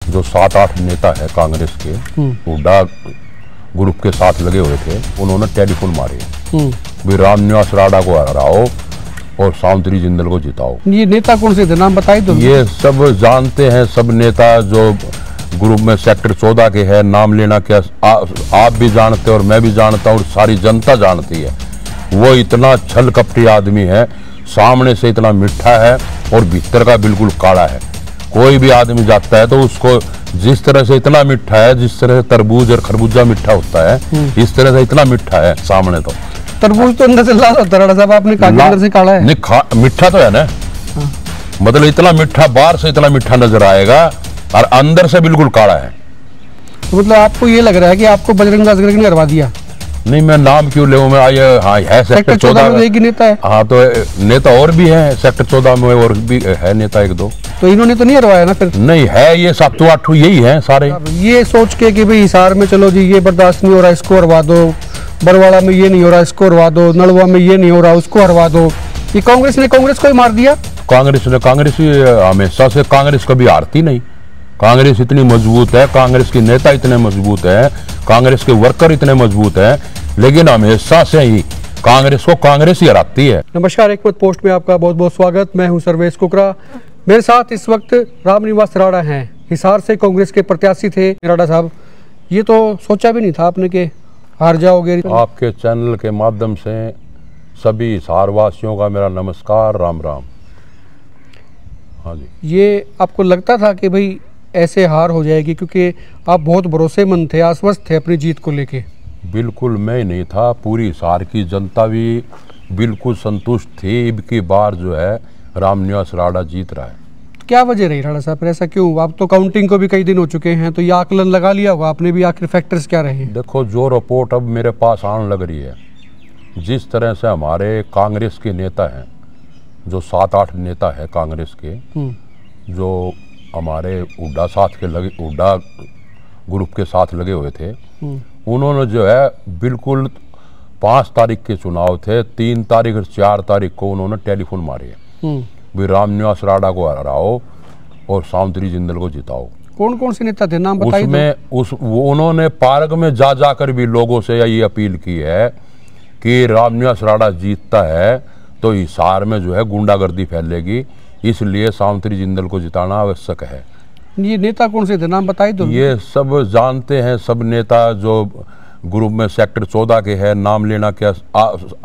जो 7-8 नेता है कांग्रेस के, हुड्डा ग्रुप के साथ लगे हुए थे, उन्होंने टेलीफोन मारे भी रामनिवास राणा को हराओ और सावित्री जिंदल को जिताओ। ये नेता कौन से थे, नाम बताइए तो। ये सब जानते हैं, सब नेता जो ग्रुप में सेक्टर 14 के हैं, नाम लेना क्या, आप भी जानते हैं और मैं भी जानता हूँ और सारी जनता जानती है। वो इतना छल कपटी आदमी है, सामने से इतना मिठा है और भीतर का बिल्कुल काला है। कोई भी आदमी जाता है तो उसको जिस तरह से इतना मिठा है, जिस तरह से तरबूज और खरबूजा मिठा होता है, इस तरह से इतना मिठा है सामने। तो तरबूज तो अंदर से लाल होता है, साहब आपने कहा अंदर से काला है। नहीं, मिठा तो है ना। मतलब इतना मिठा, बाहर से इतना मिठा नजर आएगा और अंदर से बिल्कुल काला है। तो मतलब आपको ये लग रहा है कि आपको बजरंग दास ने हरवा दिया? नहीं, मैं नाम क्यों ले, मैं हाँ है सेक्टर 14 में एक ही नेता है। हाँ, तो नेता और भी है सेक्टर 14 में, और भी है नेता 1-2। तो इन्होंने तो नहीं हरवाया ना फिर? नहीं है, ये 7-8 यही है सारे। ये सोच के कि भाई हिसार में चलो जी ये बर्दाश्त नहीं हो रहा, इसको हरवा दो, बरवाड़ा में ये नहीं हो रहा, इसको हरवा दो, नलवा में ये नहीं हो रहा, उसको हरवा दो। ये कांग्रेस ने कांग्रेस को ही मार दिया। कांग्रेस हमेशा से कांग्रेस कभी हारती नहीं। कांग्रेस इतनी मजबूत है, कांग्रेस के नेता इतने मजबूत है, कांग्रेस के वर्कर इतने मजबूत है, लेकिन हमेशा से ही कांग्रेस को कांग्रेस ही हराती है। नमस्कार, एक मत पोस्ट में आपका बहुत बहुत स्वागत। मैं हूं सर्वेश कुकरा। मेरे साथ इस वक्त रामनिवास राणा हैं, हिसार से कांग्रेस के प्रत्याशी थे। राणा साहब, ये तो सोचा भी नहीं था आपने कि हार जाओगे। आपके चैनल के माध्यम से सभी हिसार वासियों का मेरा नमस्कार, राम राम। हाँ जी, ये आपको लगता था कि भाई ऐसे हार हो जाएगी, क्योंकि आप बहुत भरोसेमंद थे, आश्वस्त थे अपनी जीत को लेके? बिल्कुल मैं ही नहीं था, पूरी हिसार की जनता भी बिल्कुल संतुष्ट थी। अब की बार जो है रामनिवास राणा जीत रहा है। क्या वजह रही राणा साहब, ऐसा क्यों? आप तो काउंटिंग को भी कई दिन हो चुके हैं, तो ये आकलन लगा लिया होगा आपने भी, आखिर फैक्टर्स क्या रहे? देखो, जो रिपोर्ट अब मेरे पास आने लग रही है, जिस तरह से हमारे कांग्रेस के नेता हैं, जो 7-8 नेता है कांग्रेस के, जो हमारे हुड्डा ग्रुप के साथ लगे हुए थे, उन्होंने जो है बिल्कुल 5 तारीख के चुनाव थे, 3 तारीख और 4 तारीख को उन्होंने टेलीफोन मारे भी रामनिवास राणा को हराओ और सावित्री जिंदल को जिताओ। कौन कौन से नेता थे, नाम बताइए? उन्होंने पार्क में जाकर भी लोगों से ये अपील की है कि रामनिवास राणा जीतता है तो हिसार में जो है गुंडागर्दी फैलेगी, इसलिए सावित्री जिंदल को जिताना आवश्यक है। ये नेता कौन से थे, नाम बताइए तो। ये सब जानते हैं, सब नेता जो ग्रुप में सेक्टर 14 के हैं, नाम लेना क्या,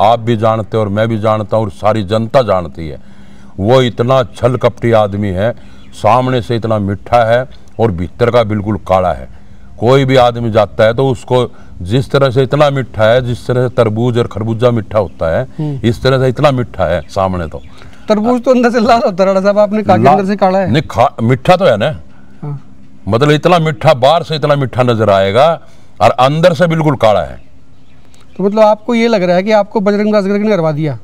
आप भी जानते हैं और मैं भी जानता हूँ और सारी जनता जानती है। वो इतना छल कपटी आदमी है, सामने से इतना मिठा है और भीतर का बिल्कुल काला है। कोई भी आदमी जाता है तो उसको जिस तरह से इतना मिठा है, जिस तरह से तरबूज और खरबूजा मिठा होता है, इस तरह से इतना मिठा है सामने। तो तरबूज तो अंदर से लाल होता है साहब, आपने कहा अंदर से काला है। नहीं, मिठा तो है ना। मतलब इतना मिठा, बाहर से इतना मिठा नजर आएगा और अंदर से बिल्कुल काला है। तो मतलब आपको ये लग रहा है कि आपको बजरंग दास ने हरवा दिया?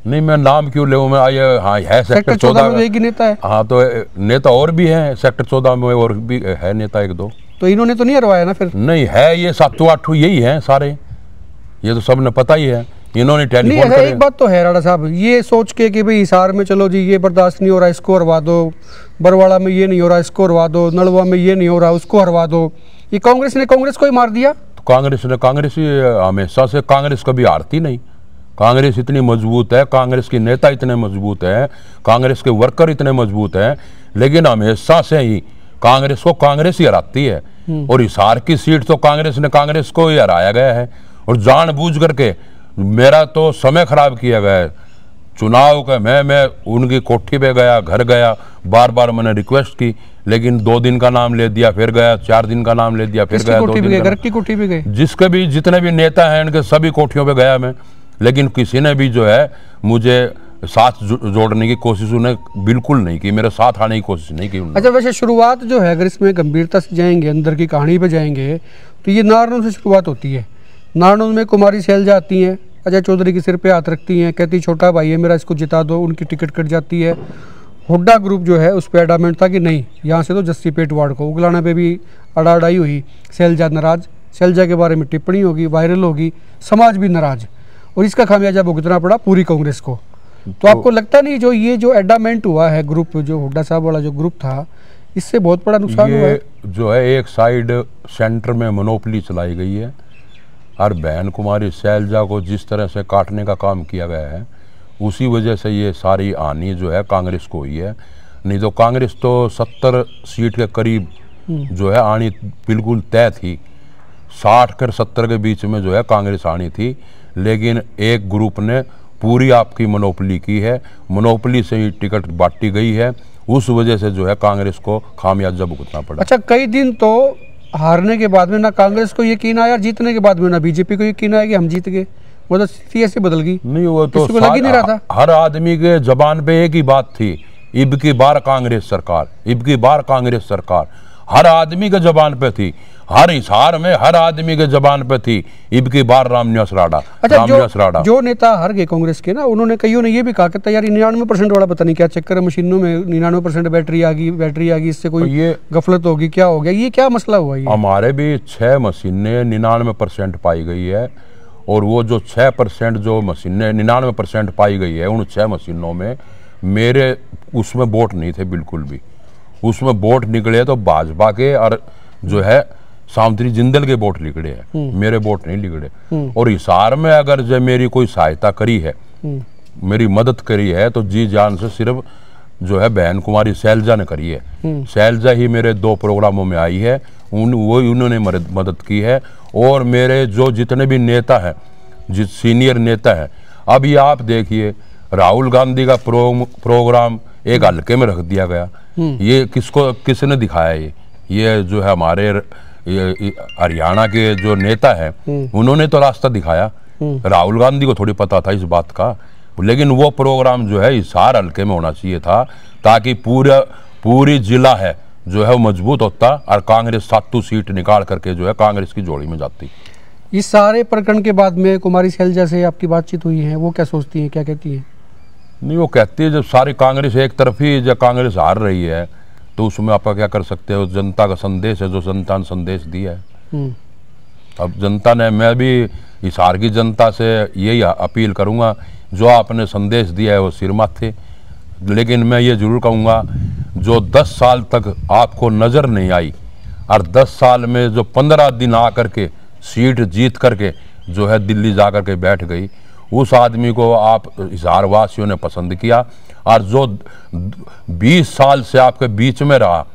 नहीं, मैं नाम क्यों ले, मैं हाँ है सेक्टर 14 में एक ही नेता है। हाँ, तो नेता और भी है सेक्टर 14 में, और भी है नेता 1-2। तो इन्होंने तो नहीं हरवाया ना फिर? नहीं है, ये 7-8 यही है सारे, ये तो सबने पता ही है। इन्होंने टेलीफोन करे। एक बात तो है राणा साहब, ये सोच के कि भाई हिसार में चलो जी ये बर्दाश्त नहीं हो रहा, इसको हरवा दो, बरवाड़ा में ये नहीं हो रहा, इसको हरवा दो, नलवा में ये नहीं हो रहा, उसको हरवा दो। ये कांग्रेस ने कांग्रेस को ही मार दिया। तो कांग्रेस ही हमेशा से कांग्रेस कभी हारती नहीं। कांग्रेस इतनी मजबूत है, कांग्रेस के नेता इतने मजबूत हैं, कांग्रेस के वर्कर इतने मजबूत हैं, लेकिन हमेशा से ही कांग्रेस को कांग्रेस ही हराती है। और हिसार की सीट तो कांग्रेस को ही हराया गया है, और जानबूझ करके मेरा तो समय खराब किया गया है चुनाव का। मैं उनकी कोठी पे गया, घर गया, बार बार मैंने रिक्वेस्ट की, लेकिन 2 दिन का नाम ले दिया, फिर गया, 4 दिन का नाम ले दिया, फिर गया, 2 दिन घर की कोठी पे गए। जिसके भी जितने भी नेता हैं इनके सभी कोठियों पे गया मैं, लेकिन किसी ने भी जो है मुझे साथ जोड़ने की कोशिश उन्हें बिल्कुल नहीं की, मेरे साथ आने की कोशिश नहीं की उन्होंने। अच्छा, वैसे शुरुआत जो है, अगर इसमें गंभीरता से जाएंगे, अंदर की कहानी पे जाएंगे, तो ये नारनौल से शुरुआत होती है। नारनौल में कुमारी शैलजा आती हैं, अजय चौधरी के सिर पे हाथ रखती हैं, कहती छोटा भाई है मेरा, इसको जिता दो। उनकी टिकट कट जाती है। हुड्डा ग्रुप जो है उस पर एडामेंट था कि नहीं, यहाँ से तो जस्सीपेट वार्ड को। उगलाना पे भी अड़ाअड़ाई हुई, शैलजा नाराज, शैलजा के बारे में टिप्पणी होगी, वायरल होगी, समाज भी नाराज, और इसका खामियाजा भुगतना पड़ा पूरी कांग्रेस को। तो आपको लगता नहीं जो ये जो एडामेंट हुआ है ग्रुप, जो हुड्डा साहब वाला जो ग्रुप था, इससे बहुत बड़ा नुकसान हुआ है। ये जो है एक साइड सेंटर में मोनोपोली चलाई गई है और बहन कुमारी शैलजा को जिस तरह से काटने का काम किया गया है उसी वजह से ये सारी हानि जो है कांग्रेस को हुई है। नहीं तो कांग्रेस तो 70 सीट के करीब जो है आनी बिल्कुल तय थी। 60 कर 70 के बीच में जो है कांग्रेस आनी थी, लेकिन एक ग्रुप ने पूरी आपकी मोनोपोली की है। मोनोपोली से ही टिकट बांटी गई है, उस वजह से जो है कांग्रेस को खामियाजा भुगतना पड़ा। अच्छा, कई दिन तो हारने के बाद में ना कांग्रेस को यकीन आया, जीतने के बाद में ना बीजेपी को यकीन आया कि हम जीत गए। वो तो स्थिति ऐसे बदल गई। नहीं, वो तो लग ही नहीं रहा था। हर आदमी के जबान पे एक ही बात थी, इब की बार कांग्रेस सरकार, इब की बार कांग्रेस सरकार। हर आदमी के जबान पे थी, हर हिसार में हर आदमी के जबान पे थी, इब की बार रामनिवास राणा। अच्छा, रामनिवास राणा जो नेता हार गए कांग्रेस के ना, उन्होंने कईयों ने ये भी कहा कि यार 99% वाला पता नहीं क्या चक्कर है, मशीनों में 99% बैटरी आ गई, इससे कोई ये गफलत होगी, क्या हो गया, ये क्या मसला हुआ? ये हमारे भी 6 मशीनें 99% पाई गई है, और वो जो 6% जो मशीनें 99% पाई गई है, उन 6 मशीनों में मेरे उसमें वोट नहीं थे बिल्कुल भी। उसमें वोट निकले तो भाजपा के और जो है सावित्री जिंदल के वोट निकले हैं, मेरे वोट नहीं निकले। और हिसार में अगर जो मेरी कोई सहायता करी है, मेरी मदद करी है, तो जी जान से सिर्फ जो है बहन कुमारी शैलजा ने करी है। शैलजा ही मेरे 2 प्रोग्रामों में आई है, उन्होंने मदद की है। और मेरे जो जितने भी नेता हैं, जिस सीनियर नेता हैं, अब ये आप देखिए राहुल गांधी का प्रोग्राम एक हल्के में रख दिया गया। ये किसने दिखाया? ये जो है हमारे हरियाणा के जो नेता है उन्होंने तो रास्ता दिखाया। राहुल गांधी को थोड़ी पता था इस बात का। लेकिन वो प्रोग्राम जो है हिसार हल्के में होना चाहिए था, ताकि पूरी जिला है जो है वो मजबूत होता और कांग्रेस 7 सीट निकाल करके जो है कांग्रेस की जोड़ी में जाती। इस सारे प्रकरण के बाद में कुमारी शैलजा से आपकी बातचीत हुई है, वो क्या सोचती हैं, क्या कहती हैं? नहीं, वो कहती है जब सारी कांग्रेस एक तरफ ही जब कांग्रेस हार रही है तो उसमें आप क्या कर सकते हो? जनता का संदेश है जो जनता ने संदेश दिया है। अब जनता ने, मैं भी हिसार की जनता से यही अपील करूंगा, जो आपने संदेश दिया है वो सिर माथे। लेकिन मैं ये जरूर कहूँगा, जो 10 साल तक आपको नज़र नहीं आई और 10 साल में जो 15 दिन आकर के सीट जीत करके जो है दिल्ली जा कर के बैठ गई, उस आदमी को आप हिसार वासियों ने पसंद किया। और जो 20 साल से आपके बीच में रहा,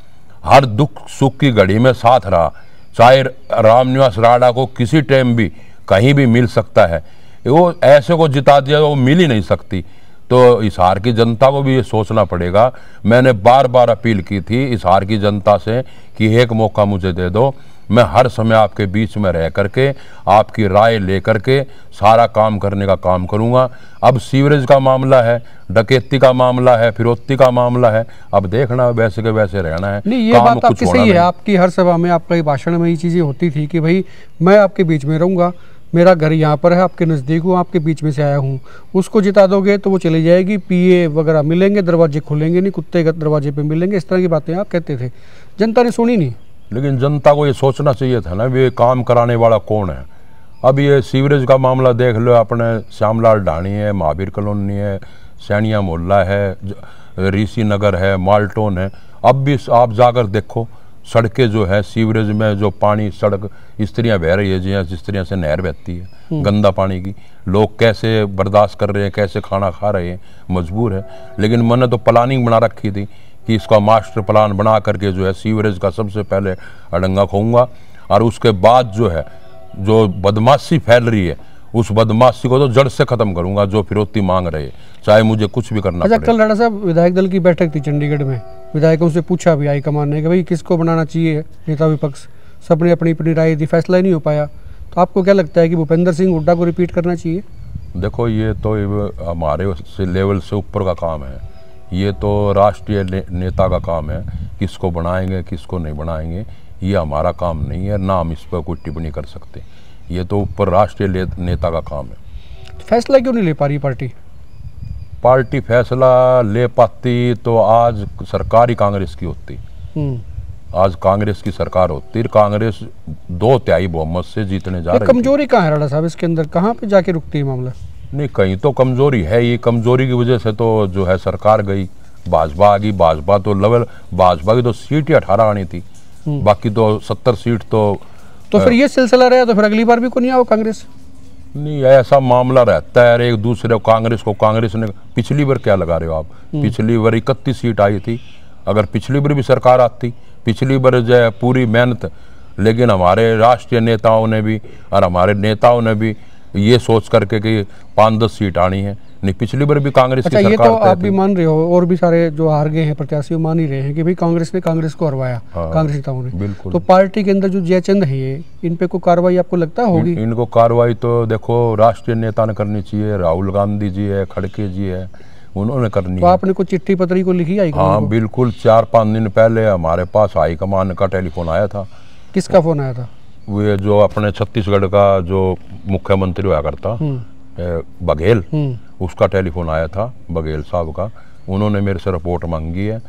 हर दुख सुख की घड़ी में साथ रहा, चाहे रामनिवास राणा को किसी टाइम भी कहीं भी मिल सकता है, वो ऐसे को जिता दिया वो मिल ही नहीं सकती। तो हिसार की जनता को भी ये सोचना पड़ेगा। मैंने बार बार अपील की थी हिसार की जनता से कि एक मौका मुझे दे दो, मैं हर समय आपके बीच में रह करके आपकी राय लेकर के सारा काम करने का काम करूंगा। अब सीवरेज का मामला है, डकैती का मामला है, फिरौती का मामला है, अब देखना वैसे के वैसे रहना है। नहीं, ये बात आपकी सही है। आपकी हर सभा में, आपका भाषण में ये चीज़ें होती थी कि भाई मैं आपके बीच में रहूँगा, मेरा घर यहाँ पर है, आपके नज़दीक हूँ, आपके बीच में से आया हूँ, उसको जिता दोगे तो वो चली जाएगी, पीए वगैरह मिलेंगे, दरवाजे खुलेंगे नहीं, कुत्ते के दरवाजे पे मिलेंगे, इस तरह की बातें आप कहते थे। जनता ने सुनी नहीं। लेकिन जनता को ये सोचना चाहिए था ना, ये काम कराने वाला कौन है। अब ये सीवरेज का मामला देख लो, अपने श्यामलाल ढाणी है, महावीर कॉलोनी है, सैनिया मोहल्ला है, ऋषि नगर है, माल्टोन है। अब भी आप जाकर देखो सड़कें जो है, सीवरेज में जो पानी सड़क स्त्रियाँ बह रही है, जिस तरह से नहर बहती है गंदा पानी की, लोग कैसे बर्दाश्त कर रहे हैं, कैसे खाना खा रहे हैं, मजबूर है। लेकिन मैंने तो प्लानिंग बना रखी थी कि इसका मास्टर प्लान बना करके जो है सीवरेज का सबसे पहले अड़ंगा खोऊंगा, और उसके बाद जो है जो बदमाशी फैल रही है उस बदमाशी को तो जड़ से खत्म करूंगा, जो फिरौती मांग रहे, चाहे मुझे कुछ भी करना पड़े। कल राणा साहब विधायक दल की बैठक थी चंडीगढ़ में, विधायकों से पूछा भी हाईकमान ने कि भाई किसको बनाना चाहिए नेता विपक्ष, सबने अपनी अपनी राय दी, फैसला ही नहीं हो पाया। तो आपको क्या लगता है कि भूपेंद्र सिंह हुड्डा को रिपीट करना चाहिए? देखो, ये तो हमारे लेवल से ऊपर का काम है, ये तो राष्ट्रीय नेता का काम है, किसको बनाएंगे किसको नहीं बनाएंगे ये हमारा काम नहीं है, ना हम इस पर कोई टिप्पणी कर सकते। ये तो ऊपर राष्ट्रीय नेता का काम है। फैसला क्यों नहीं ले पा रही पार्टी? फैसला ले पाती तो आज सरकार ही कांग्रेस की होती। आज कांग्रेस की सरकार होती, कांग्रेस 2/3 बहुमत से जीतने जा रही। कमजोरी कहाँ है राणा साहब इसके अंदर, कहाँ पे जाके रुकती है मामला? नहीं, कहीं तो कमजोरी है, ये कमजोरी की वजह से तो जो है सरकार गई, भाजपा आ गई, भाजपा तो लेवल, भाजपा की तो सीट ही 18 आनी थी, बाकी तो 70 सीट तो फिर ये सिलसिला रहा तो फिर अगली बार भी को नहीं आओ कांग्रेस? नहीं, ऐसा मामला रहता है एक दूसरे कांग्रेस ने पिछली बार क्या लगा रहे हो आप, पिछली बार 31 सीट आई थी, अगर पिछली बार भी सरकार आती, पिछली बार जो है पूरी मेहनत, लेकिन हमारे राष्ट्रीय नेताओं ने भी और हमारे नेताओं ने भी ये सोच करके कि 5-10 सीट आनी है, नहीं पिछली बार भी कांग्रेस की सरकार ये तो आप भी मान रहे हो और भी सारे जो हार गए हैं प्रत्याशी मान ही रहे हैं कि भाई कांग्रेस ने कांग्रेस को हरवाया, कांग्रेस नेताओं ने। बिल्कुल। तो पार्टी के अंदर जो जयचंद है इन पे कोई कार्रवाई आपको लगता होगी? इनको कार्रवाई तो देखो राष्ट्रीय नेता ने करनी चाहिए, राहुल गांधी जी है, खड़गे जी है, उन्होंने करनी तो है। आपने कुछ चिट्ठी पत्री को लिखी? हाँ बिल्कुल, 4-5 दिन पहले हमारे पास हाईकमान का टेलीफोन आया था। किसका फोन आया था? वो जो अपने छत्तीसगढ़ का जो मुख्यमंत्री हुआ करता बघेल, उसका टेलीफोन आया था, बघेल साहब का। उन्होंने मेरे से रिपोर्ट मांगी है,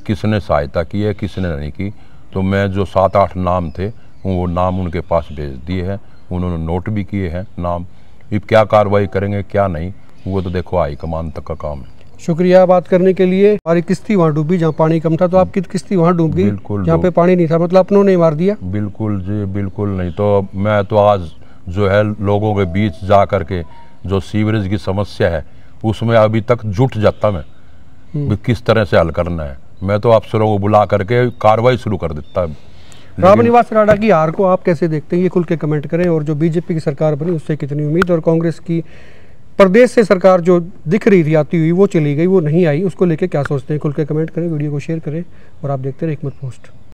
किसने सहायता की है किसने नहीं की। तो मैं जो 7-8 नाम थे वो नाम उनके पास भेज दिए हैं, उन्होंने नोट भी किए हैं नाम। अब क्या कार्रवाई करेंगे क्या नहीं, वो तो देखो हाईकमान तक का काम है। शुक्रिया बात करने के लिए। हमारी किश्ती वहाँ डूबी जहाँ पानी कम था, तो आपकी किश्ती वहाँ डूब गई जहाँ पे पानी नहीं था, मतलब अपनों ने मार दिया? बिल्कुल जी बिल्कुल नहीं। तो मैं तो आज जो है लोगों के बीच जा करके जो सीवरेज की समस्या है उसमें अभी तक जुट जाता मैं किस तरह से हल करना है। मैं तो अफसरों को बुला करके कार्रवाई शुरू कर देता। रामनिवास राणा की हार को आप कैसे देखते हैं, ये खुल के कमेंट करें। और जो बीजेपी की सरकार बनी उससे कितनी उम्मीद, और कांग्रेस की प्रदेश से सरकार जो दिख रही थी आती हुई वो चली गई, वो नहीं आई, उसको लेके क्या सोचते हैं, खुल के कमेंट करें, वीडियो को शेयर करें। और आप देखते रहे हिकमत पोस्ट।